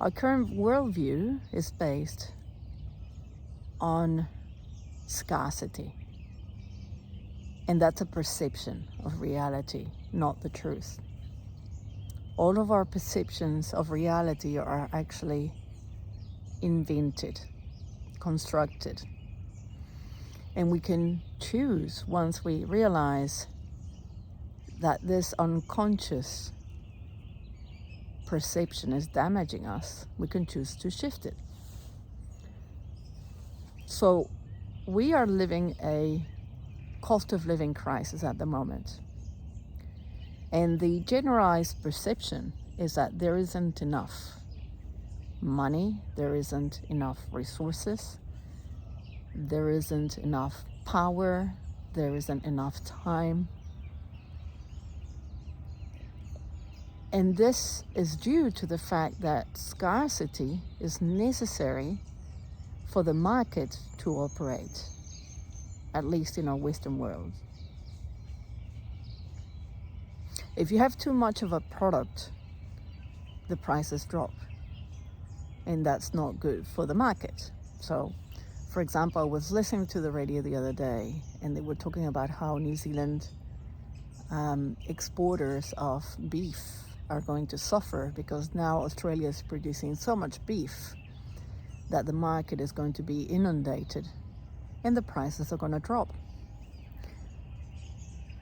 Our current worldview is based on scarcity. And that's a perception of reality, not the truth. All of our perceptions of reality are actually invented, constructed. And we can choose, once we realize that this unconscious perception is damaging us, we can choose to shift it. So we are living a cost of living crisis at the moment. And the generalized perception is that there isn't enough money, there isn't enough resources, there isn't enough power, there isn't enough time. And this is due to the fact that scarcity is necessary for the market to operate, at least in our Western world. If you have too much of a product, the prices drop. And that's not good for the market. So, for example, I was listening to the radio the other day, and they were talking about how New Zealand exporters of beef are going to suffer because now Australia is producing so much beef that the market is going to be inundated and the prices are going to drop.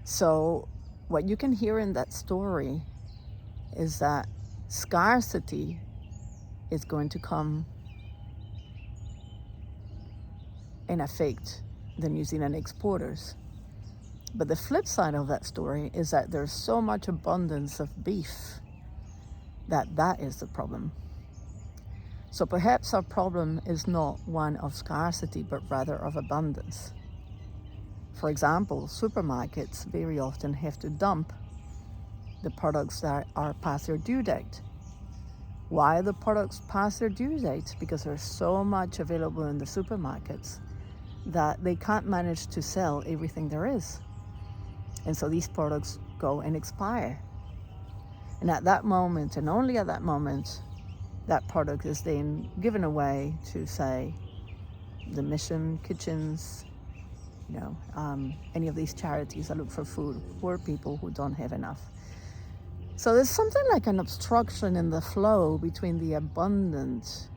So what you can hear in that story is that scarcity is going to come and affect the New Zealand exporters. But the flip side of that story is that there's so much abundance of beef that is the problem. So perhaps our problem is not one of scarcity, but rather of abundance. For example, supermarkets very often have to dump the products that are past their due date. Why are the products past their due date? Because there's so much available in the supermarkets that they can't manage to sell everything there is. And so these products go and expire. And at that moment, and only at that moment, that product is then given away to, say, the mission kitchens, any of these charities that look for food for people who don't have enough. So there's something like an obstruction in the flow between the abundant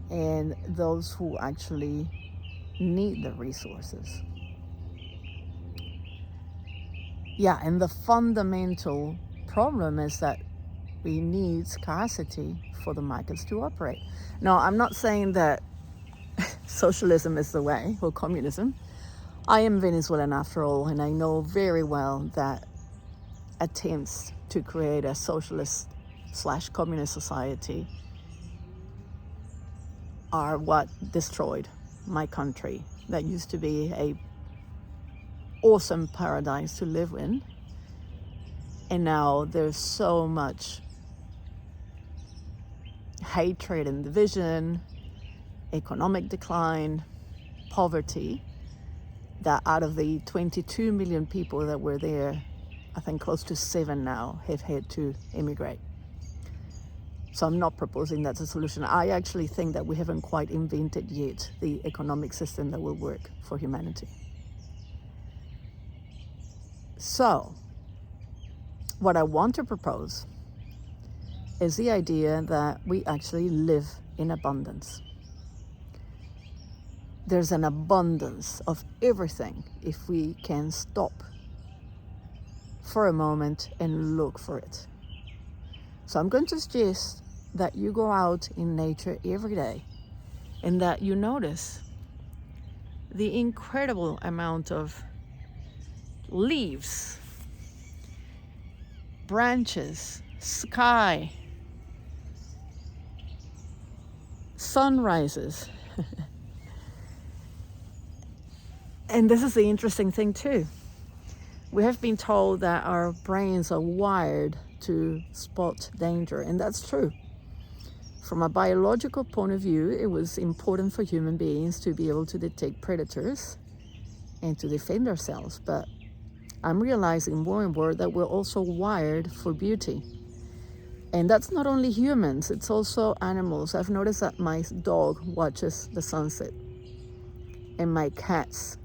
and those who actually need the resources. Yeah, and the fundamental problem is that we need scarcity for the markets to operate. Now, I'm not saying that socialism is the way, or communism. I am Venezuelan after all, and I know very well that attempts to create a socialist/communist society are what destroyed my country. That used to be a awesome paradise to live in, and now there's so much hatred and division, economic decline, poverty, that out of the 22 million people that were there, I think close to 7 now have had to immigrate. So I'm not proposing that's a solution. I actually think that we haven't quite invented yet the economic system that will work for humanity. So what I want to propose is the idea that we actually live in abundance. There's an abundance of everything if we can stop for a moment and look for it. So I'm going to suggest that you go out in nature every day and that you notice the incredible amount of leaves, branches, sky, sunrises. And this is the interesting thing too. We have been told that our brains are wired to spot danger, and that's true. From a biological point of view, it was important for human beings to be able to detect predators and to defend ourselves. But I'm realizing more and more that we're also wired for beauty. And that's not only humans, it's also animals. I've noticed that my dog watches the sunset, and my cats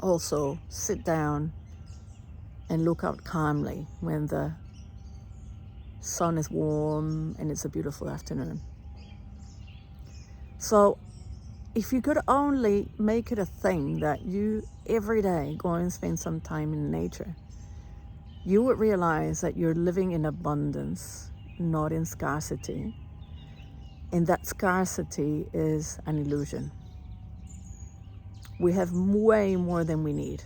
also sit down and look out calmly when the sun is warm and it's a beautiful afternoon. So if you could only make it a thing that you every day go and spend some time in nature, you would realize that you're living in abundance, not in scarcity. And that scarcity is an illusion. We have way more than we need.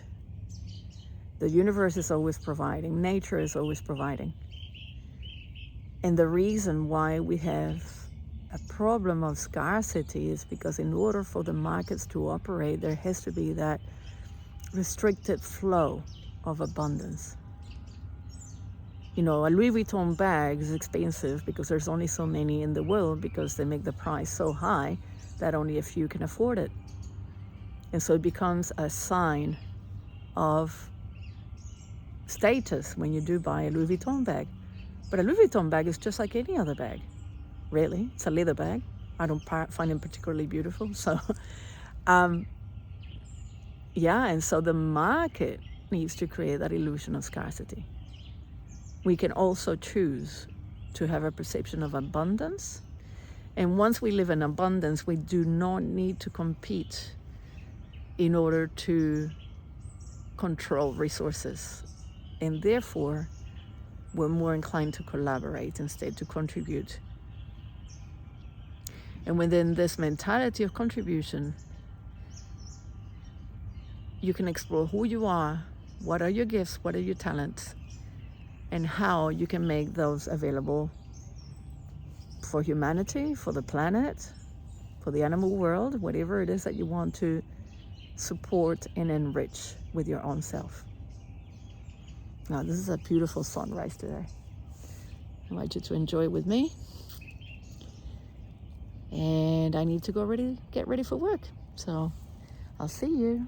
The universe is always providing. Nature is always providing. And the reason why we have a problem of scarcity is because in order for the markets to operate, there has to be that restricted flow of abundance. You know, a Louis Vuitton bag is expensive because there's only so many in the world, because they make the price so high that only a few can afford it. And so it becomes a sign of status when you do buy a Louis Vuitton bag. But a Louis Vuitton bag is just like any other bag, really. It's a leather bag. I don't find them particularly beautiful. So, yeah, and so the market needs to create that illusion of scarcity. We can also choose to have a perception of abundance. And once we live in abundance, we do not need to compete in order to control resources. And therefore, we're more inclined to collaborate instead to contribute. And within this mentality of contribution, you can explore who you are, what are your gifts, what are your talents, and how you can make those available for humanity, for the planet, for the animal world, whatever it is that you want to support and enrich with your own self. Now, this is a beautiful sunrise today. I want you to enjoy it with me. And I need to get ready for work. So I'll see you.